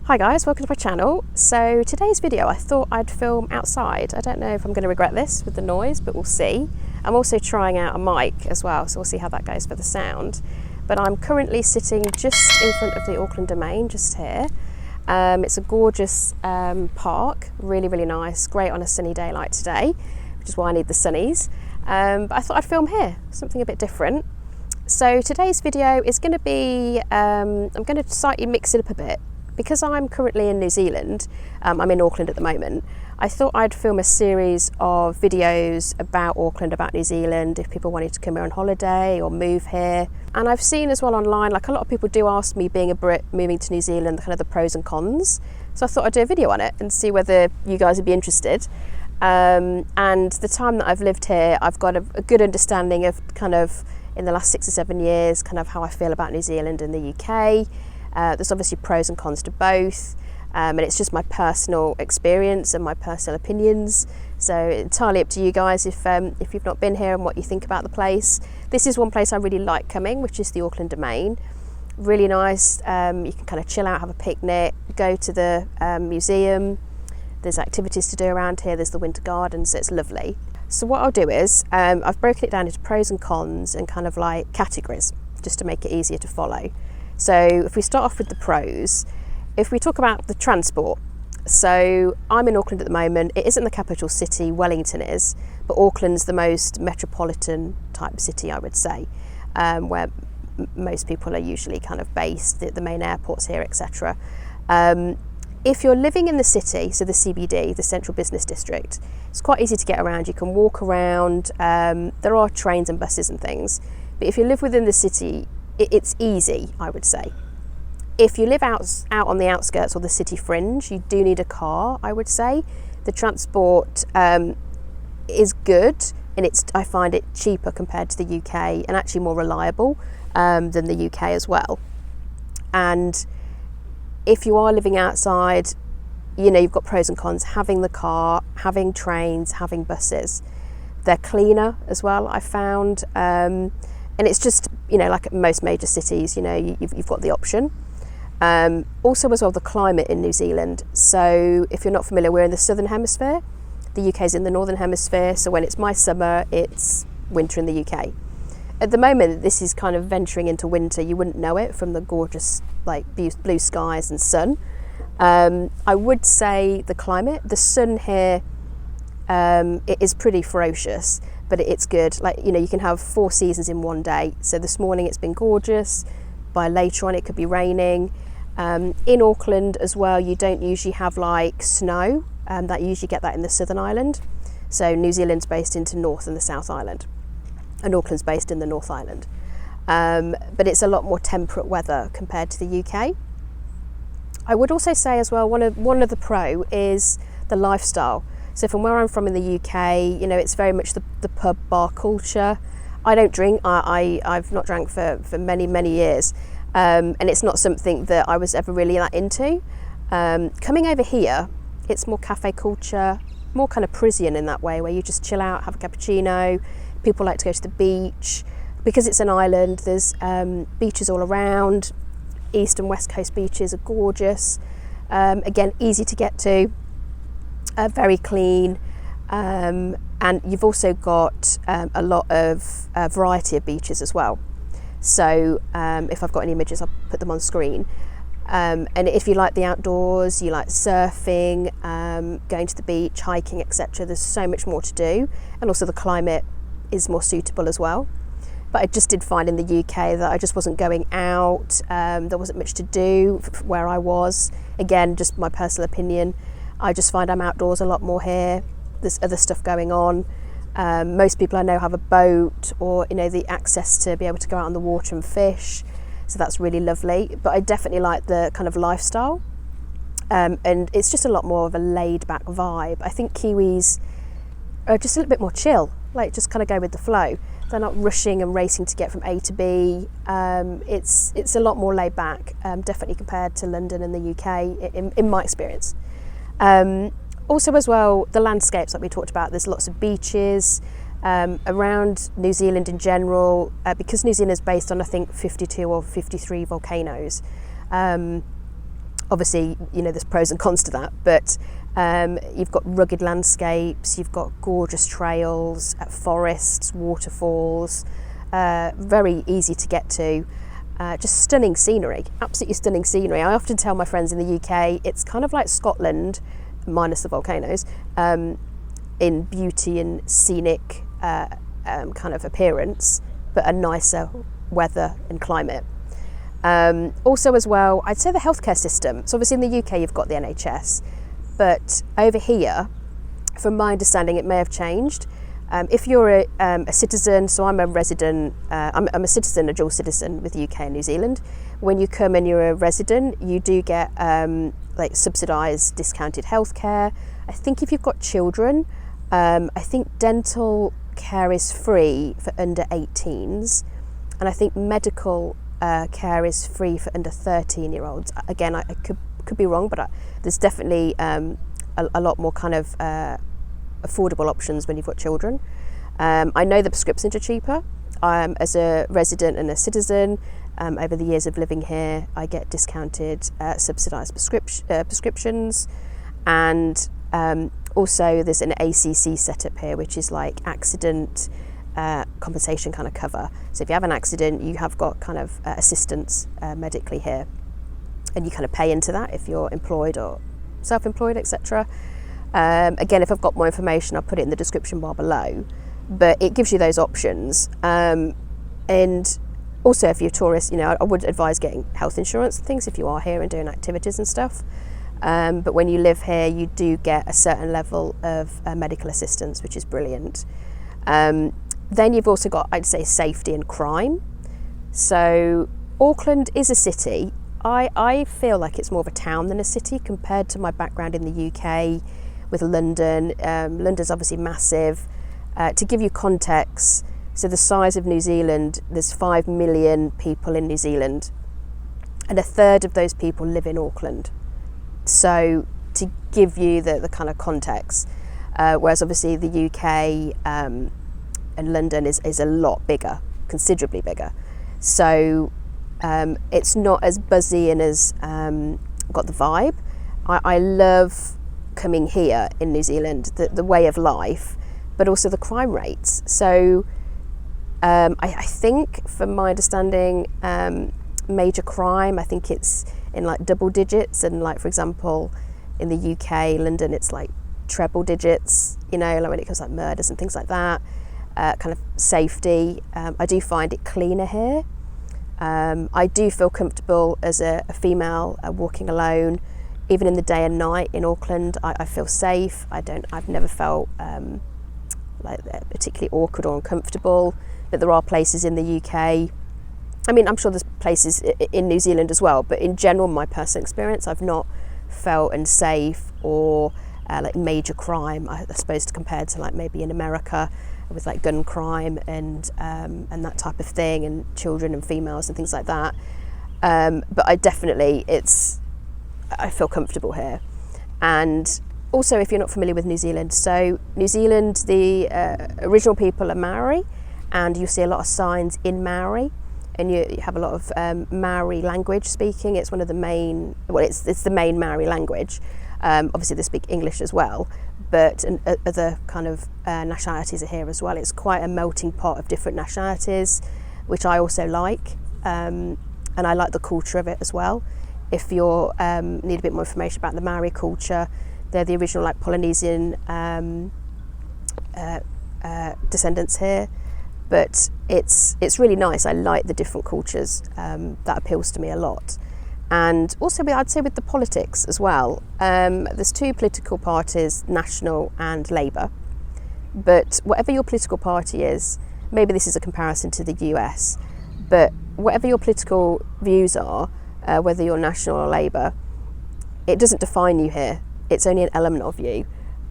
Hi guys, welcome to my channel. So today's video I thought I'd film outside. I don't know if I'm going to regret this with the noise, but we'll see. I'm also trying out a mic as well, so we'll see how that goes for the sound. But I'm currently sitting just in front of the Auckland Domain, just here. It's a gorgeous park, really nice, great on a sunny day like today, which is why I need the sunnies. But I thought I'd film here, something a bit different. So today's video is going to be, I'm going to slightly mix it up a bit. Because I'm currently in New Zealand, I'm in Auckland at the moment, I thought I'd film a series of videos about Auckland, about New Zealand, if people wanted to come here on holiday or move here. And I've seen as well online, like a lot of people do ask me, being a Brit, moving to New Zealand, kind of the pros and cons. So I thought I'd do a video on it and see whether you guys would be interested. And the time that I've lived here, I've got a good understanding of kind of, in the last 6 or 7 years, kind of how I feel about New Zealand and the UK. There's obviously pros and cons to both, and it's just my personal experience and my personal opinions, so entirely up to you guys if you've not been here and what you think about the place. This is one place I really like coming, which is the Auckland Domain. Really nice. You can kind of chill out, have a picnic, go to the museum. There's activities to do around here. There's the winter gardens, so it's lovely. So what I'll do is I've broken it down into pros and cons and kind of like categories, just to make it easier to follow. So if we start off with the pros, if we talk about the transport, so I'm in Auckland at the moment. It isn't the capital city, Wellington is, but Auckland's the most metropolitan type city, I would say, where most people are usually kind of based, the main airports here, etc. If you're living in the city, so the CBD, the Central Business District, it's quite easy to get around. You can walk around, there are trains and buses and things, but if you live within the city, it's easy, I would say. If you live out on the outskirts or the city fringe, you do need a car, I would say. The transport is good, and I find it cheaper compared to the UK, and actually more reliable than the UK as well. And if you are living outside, you know, you've got pros and cons. Having the car, having trains, having buses. They're cleaner as well, I found. And it's just, you know, like at most major cities, you know, you've got the option. Also as well, the climate in New Zealand. So if you're not familiar, we're in the southern hemisphere. The UK is in the northern hemisphere. So when it's my summer, it's winter in the UK. At the moment, this is kind of venturing into winter. You wouldn't know it from the gorgeous, like, blue skies and sun. I would say the climate, the sun here, it is pretty ferocious, but it's good. Like, you know, you can have 4 seasons in one day. So this morning it's been gorgeous. By later on it could be raining. In Auckland as well, you don't usually have like snow. That you usually get that in the Southern Island. So New Zealand's based into North and the South Island, and Auckland's based in the North Island. But it's a lot more temperate weather compared to the UK. I would also say as well, one of the pro is the lifestyle. So from where I'm from in the UK, you know, it's very much the pub bar culture. I don't drink. I've not drank for many years, and it's not something that I was ever really that into. Coming over here, it's more cafe culture, more kind of Parisian in that way, where you just chill out, have a cappuccino. People like to go to the beach. Because it's an island, there's beaches all around. East and West Coast beaches are gorgeous. Again, easy to get to. Very clean, and you've also got a lot of variety of beaches as well. So if I've got any images, I'll put them on screen. And if you like the outdoors, you like surfing, going to the beach, hiking, etc., there's so much more to do, and also the climate is more suitable as well. But I just did find in the UK that I just wasn't going out. There wasn't much to do where I was. Again, just my personal opinion. I just find I'm outdoors a lot more here. There's other stuff going on. Most people I know have a boat, or, you know, the access to be able to go out on the water and fish. So that's really lovely. But I definitely like the kind of lifestyle. And it's just a lot more of a laid back vibe. I think Kiwis are just a little bit more chill, like just kind of go with the flow. They're not rushing and racing to get from A to B. It's a lot more laid back, definitely compared to London and the UK, in my experience. Also as well, the landscapes like we talked about, there's lots of beaches around New Zealand in general, because New Zealand is based on, I think, 52 or 53 volcanoes. Obviously, you know, there's pros and cons to that, but you've got rugged landscapes, you've got gorgeous trails, forests, waterfalls, very easy to get to, just stunning scenery, absolutely stunning scenery. I often tell my friends in the UK, it's kind of like Scotland, minus the volcanoes, in beauty and scenic kind of appearance, but a nicer weather and climate. Also as well, I'd say the healthcare system. So obviously in the UK you've got the NHS, but over here, from my understanding, it may have changed. If you're a citizen, so I'm a resident, I'm a citizen, a dual citizen with the UK and New Zealand. When you come and you're a resident, you do get like subsidised, discounted healthcare. I think if you've got children, I think dental care is free for under 18s, and I think medical care is free for under 13-year-olds. Again, I could be wrong, but there's definitely a lot more kind of affordable options when you've got children. I know the prescriptions are cheaper. As a resident and a citizen, over the years of living here, I get discounted, subsidised prescriptions, and also there's an ACC setup here, which is like accident compensation kind of cover. So if you have an accident, you have got kind of assistance medically here, and you kind of pay into that if you're employed or self-employed, etc. Again, if I've got more information, I'll put it in the description bar below, but it gives you those options. And also, if you're a tourist, you know, I would advise getting health insurance and things if you are here and doing activities and stuff. But when you live here, you do get a certain level of medical assistance, which is brilliant. Then you've also got, I'd say, safety and crime. So Auckland is a city. I feel like it's more of a town than a city compared to my background in the UK with London. London's obviously massive. To give you context, so the size of New Zealand, there's 5 million people in New Zealand, and a third of those people live in Auckland. So to give you the kind of context, whereas obviously the UK and London is a lot bigger, considerably bigger. So it's not as buzzy and as got the vibe. I love coming here in New Zealand, the way of life, but also the crime rates. So I think, from my understanding, major crime, I think it's in like double digits, and like, for example, in the UK, London, it's like treble digits, you know, like when it comes to like murders and things like that. Kind of safety, I do find it cleaner here. I do feel comfortable as a female walking alone, even in the day and night in Auckland. I feel safe. I've never felt like particularly awkward or uncomfortable. But there are places in the UK. I mean, I'm sure there's places in New Zealand as well, but in general, my personal experience, I've not felt unsafe or like major crime, I suppose, compared to like maybe in America with like gun crime and that type of thing, and children and females and things like that. But I feel comfortable here. And also, if you're not familiar with New Zealand, so New Zealand, the original people are Maori, and you see a lot of signs in Maori, and you have a lot of Maori language speaking. It's one of the main, well, it's the main Maori language. Obviously they speak English as well, but other kind of nationalities are here as well. It's quite a melting pot of different nationalities, which I also like, and I like the culture of it as well. If you need a bit more information about the Maori culture, they're the original like Polynesian descendants here, but it's really nice. I like the different cultures. That appeals to me a lot. And also, I'd say with the politics as well, there's two political parties, National and Labour. But whatever your political party is, maybe this is a comparison to the US, but whatever your political views are, whether you're National or Labour, it doesn't define you here. It's only an element of you.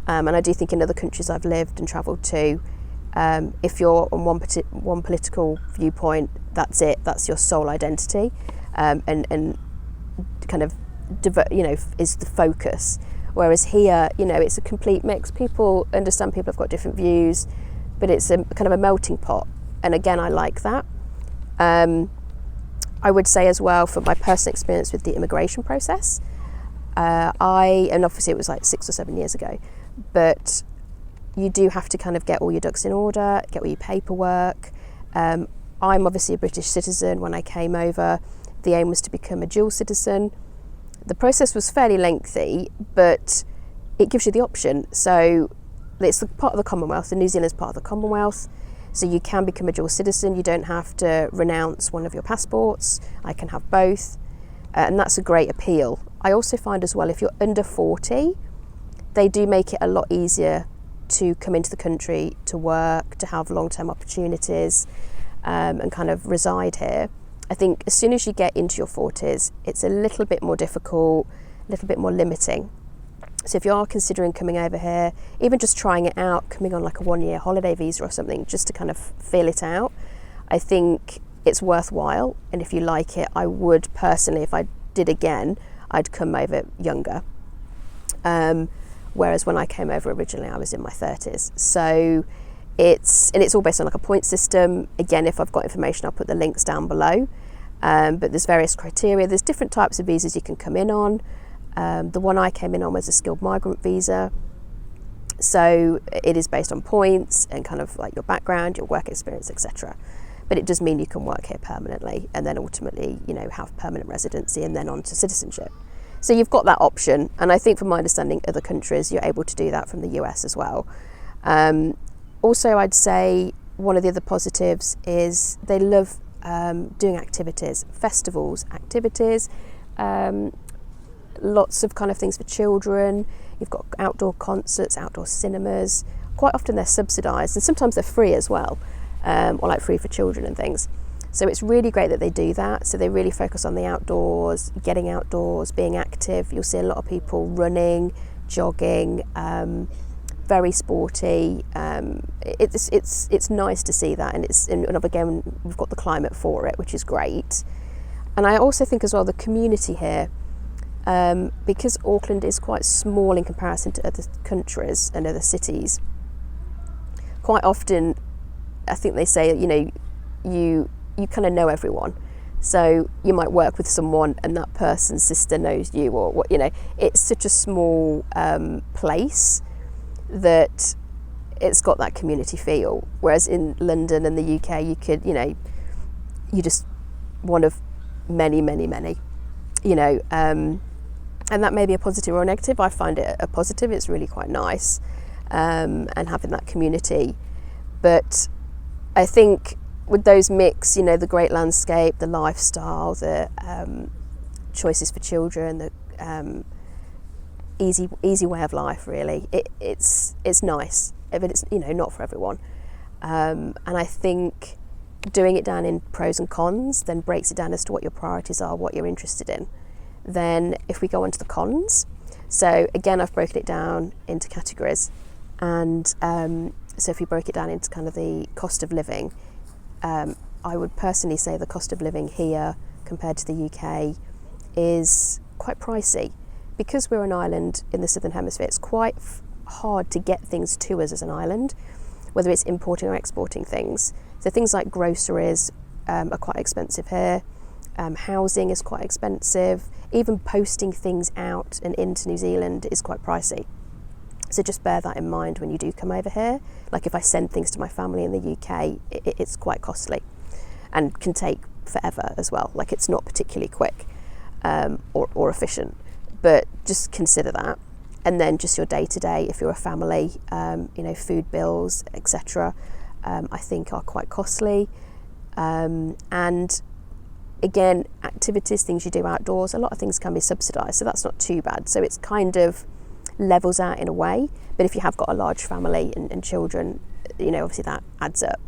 And I do think in other countries I've lived and travelled to, if you're on one political viewpoint, that's it. That's your sole identity, and kind of, you know, is the focus. Whereas here, you know, it's a complete mix. People understand people have got different views, but it's a kind of a melting pot. And again, I like that. I would say as well, from my personal experience with the immigration process, and obviously it was like 6 or 7 years ago, but you do have to kind of get all your ducks in order, get all your paperwork. I'm obviously a British citizen. When I came over, the aim was to become a dual citizen. The process was fairly lengthy, but it gives you the option. So it's part of the Commonwealth, and New Zealand's part of the Commonwealth. So you can become a dual citizen. You don't have to renounce one of your passports. I can have both. And that's a great appeal. I also find as well, if you're under 40, they do make it a lot easier to come into the country, to work, to have long-term opportunities, and kind of reside here. I think as soon as you get into your 40s, it's a little bit more difficult, a little bit more limiting. So if you are considering coming over here, even just trying it out, coming on like a 1-year holiday visa or something, just to kind of feel it out, I think it's worthwhile. And if you like it, I would personally, if I did again, I'd come over younger. Whereas when I came over originally, I was in my 30s. So it's all based on like a point system. Again, if I've got information, I'll put the links down below. But there's various criteria. There's different types of visas you can come in on. The one I came in on was a skilled migrant visa. So it is based on points and kind of like your background, your work experience, etc. But it does mean you can work here permanently and then ultimately, you know, have permanent residency and then on to citizenship. So you've got that option. And I think from my understanding, other countries, you're able to do that from the US as well. Also, I'd say one of the other positives is they love doing activities, festivals, activities, lots of kind of things for children. You've got outdoor concerts, outdoor cinemas. Quite often they're subsidised and sometimes they're free as well, or like free for children and things. So it's really great that they do that. So they really focus on the outdoors, getting outdoors, being active. You'll see a lot of people running, jogging, very sporty. It's nice to see that, and again we've got the climate for it, which is great. And I also think as well the community here, because Auckland is quite small in comparison to other countries and other cities. Quite often, I think they say, you know, you kind of know everyone. So you might work with someone and that person's sister knows you, or what, you know. It's such a small place that it's got that community feel. Whereas in London and the UK, you could, you know, you're just one of many, you know, and that may be a positive or a negative. I find it a positive. It's really quite nice, and having that community. But I think with those mix, you know, the great landscape, the lifestyle, the choices for children, the easy way of life, really. It's nice, but it's, you know, not for everyone. And I think doing it down in pros and cons then breaks it down as to what your priorities are, what you're interested in. Then if we go on to the cons, so again I've broken it down into categories, and so if we broke it down into kind of the cost of living, I would personally say the cost of living here compared to the UK is quite pricey. Because we're an island in the Southern Hemisphere, it's quite hard to get things to us as an island, whether it's importing or exporting things. So things like groceries are quite expensive here. Housing is quite expensive. Even posting things out and into New Zealand is quite pricey. So just bear that in mind when you do come over here. Like if I send things to my family in the UK, it's quite costly and can take forever as well. Like it's not particularly quick or efficient, but just consider that. And then just your day-to-day, if you're a family, you know, food bills, etc., I think are quite costly. And again, activities, things you do outdoors, a lot of things can be subsidised, so that's not too bad. So it's kind of levels out in a way, but if you have got a large family and children, you know, obviously that adds up.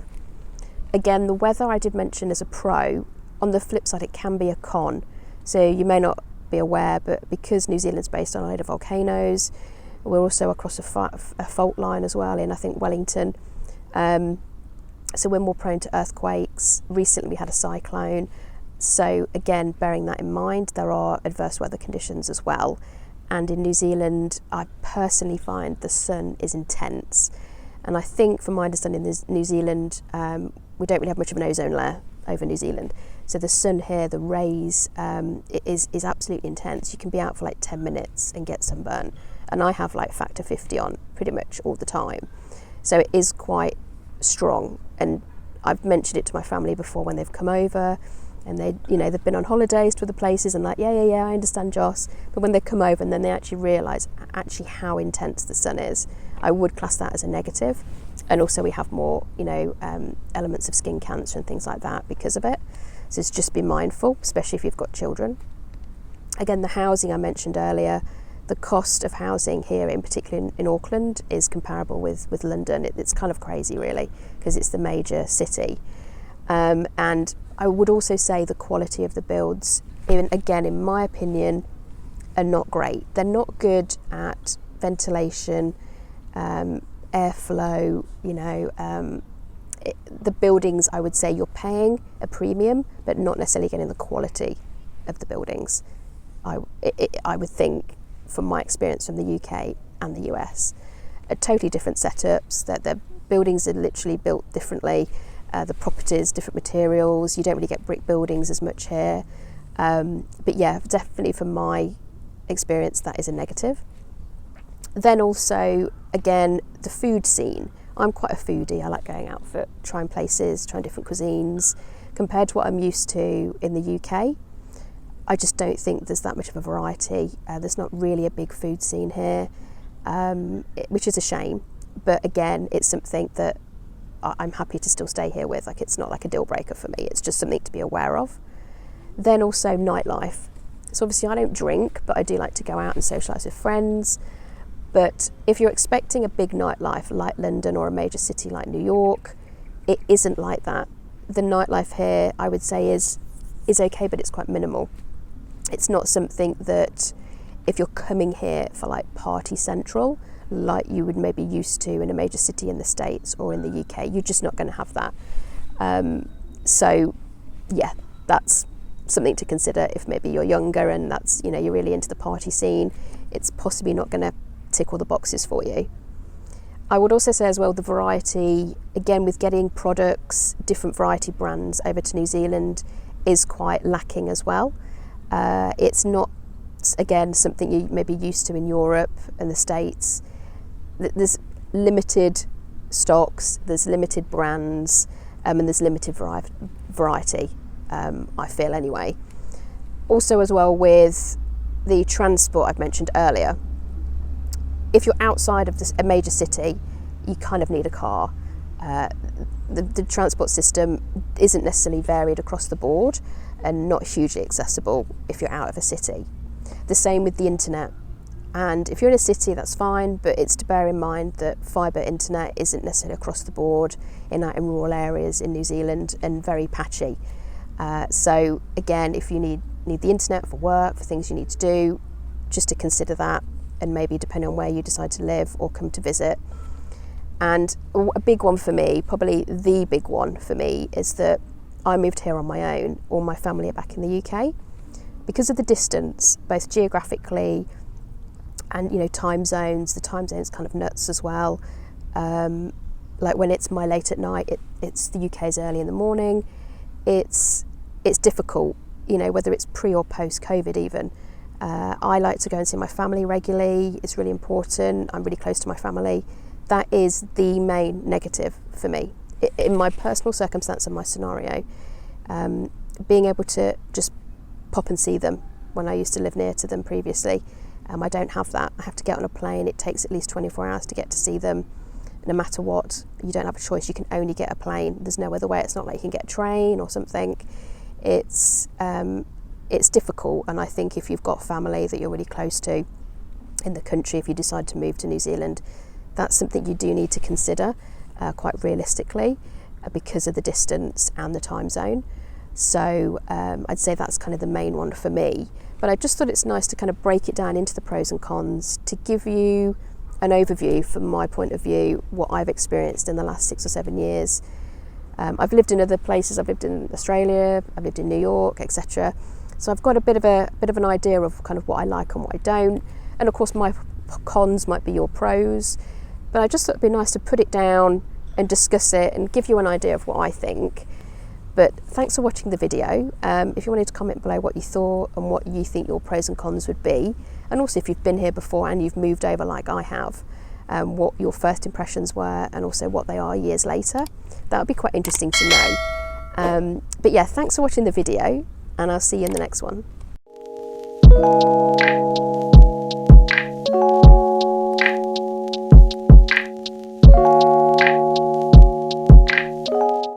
Again, the weather I did mention as a pro. On the flip side, it can be a con. So you may not be aware, but because New Zealand's based on a load of volcanoes, we're also across a fault line as well in, I think, Wellington. So we're more prone to earthquakes. Recently we had a cyclone. So again, bearing that in mind, there are adverse weather conditions as well. And in New Zealand, I personally find the sun is intense. And I think, from my understanding, New Zealand, we don't really have much of an ozone layer over New Zealand. So the sun here, the rays, is absolutely intense. You can be out for like 10 minutes and get sunburn. And I have like factor 50 on pretty much all the time. So it is quite strong. And I've mentioned it to my family before when they've come over, and they've been on holidays to other places and like, yeah, I understand, Joss. But when they come over and then they actually realise actually how intense the sun is, I would class that as a negative. And also we have more, elements of skin cancer and things like that because of it. So it's just be mindful, especially if you've got children. Again, the housing I mentioned earlier, the cost of housing here, in particular in Auckland, is comparable with London. It's kind of crazy, really, because it's the major city. And I would also say the quality of the builds, even again, in my opinion, are not great. They're not good at ventilation, airflow. The buildings, I would say, you're paying a premium, but not necessarily getting the quality of the buildings. I would think, from my experience from the UK and the US, totally different setups. That the buildings are literally built differently. The properties, different materials. You don't really get brick buildings as much here. But yeah, definitely from my experience, that is a negative. Then also, again, the food scene. I'm quite a foodie. I like going out for trying places, trying different cuisines. Compared to what I'm used to in the UK, I just don't think there's that much of a variety. There's not really a big food scene here, which is a shame. But again, it's something that I'm happy to still stay here with. Like, it's not like a deal breaker for me. It's just something to be aware of. Then also nightlife. So obviously I don't drink, but I do like to go out and socialise with friends. But if you're expecting a big nightlife like London or a major city like New York, it isn't like that. The nightlife here, I would say, is okay, but it's quite minimal. It's not something that, if you're coming here for like party central, like you would maybe used to in a major city in the States or in the UK, you're just not going to have that. So yeah, that's something to consider if maybe you're younger and that's, you're really into the party scene. It's possibly not going to tick all the boxes for you. I would also say as well, the variety, again, with getting products, different variety brands over to New Zealand is quite lacking as well. It's not, again, something you may be used to in Europe and the States. There's limited stocks, there's limited brands, and there's limited variety, I feel anyway. Also as well with the transport I've mentioned earlier, if you're outside of a major city, you kind of need a car. The transport system isn't necessarily varied across the board and not hugely accessible if you're out of a city. The same with the internet. And if you're in a city, that's fine, but it's to bear in mind that fibre internet isn't necessarily across the board in rural areas in New Zealand, and very patchy. So again, if you need the internet for work, for things you need to do, just to consider that, and maybe depending on where you decide to live or come to visit. And a big one for me, probably the big one for me, is that I moved here on my own. All my family are back in the UK. Because of the distance, both geographically and time zones, the time zone's kind of nuts as well. Like when it's my late at night, it's the UK's early in the morning. It's difficult, whether it's pre or post COVID even. I like to go and see my family regularly. It's really important. I'm really close to my family. That is the main negative for me. In my personal circumstance and my scenario, being able to just pop and see them when I used to live near to them previously, I don't have that. I have to get on a plane. It takes at least 24 hours to get to see them. No matter what, you don't have a choice. You can only get a plane. There's no other way. It's not like you can get a train or something. It's difficult, and I think if you've got family that you're really close to in the country, if you decide to move to New Zealand, that's something you do need to consider quite realistically because of the distance and the time zone. So I'd say that's kind of the main one for me. But I just thought it's nice to kind of break it down into the pros and cons, to give you an overview from my point of view, what I've experienced in the last 6 or 7 years. I've lived in other places. I've lived in Australia, I've lived in New York, etc. So I've got a bit of an idea of kind of what I like and what I don't. And of course my cons might be your pros. But I just thought it'd be nice to put it down, and discuss it and give you an idea of what I think. But thanks for watching the video. If you wanted to comment below what you thought and what you think your pros and cons would be, and also if you've been here before and you've moved over like I have, what your first impressions were and also what they are years later. That would be quite interesting to know. But yeah, thanks for watching the video, and I'll see you in the next one.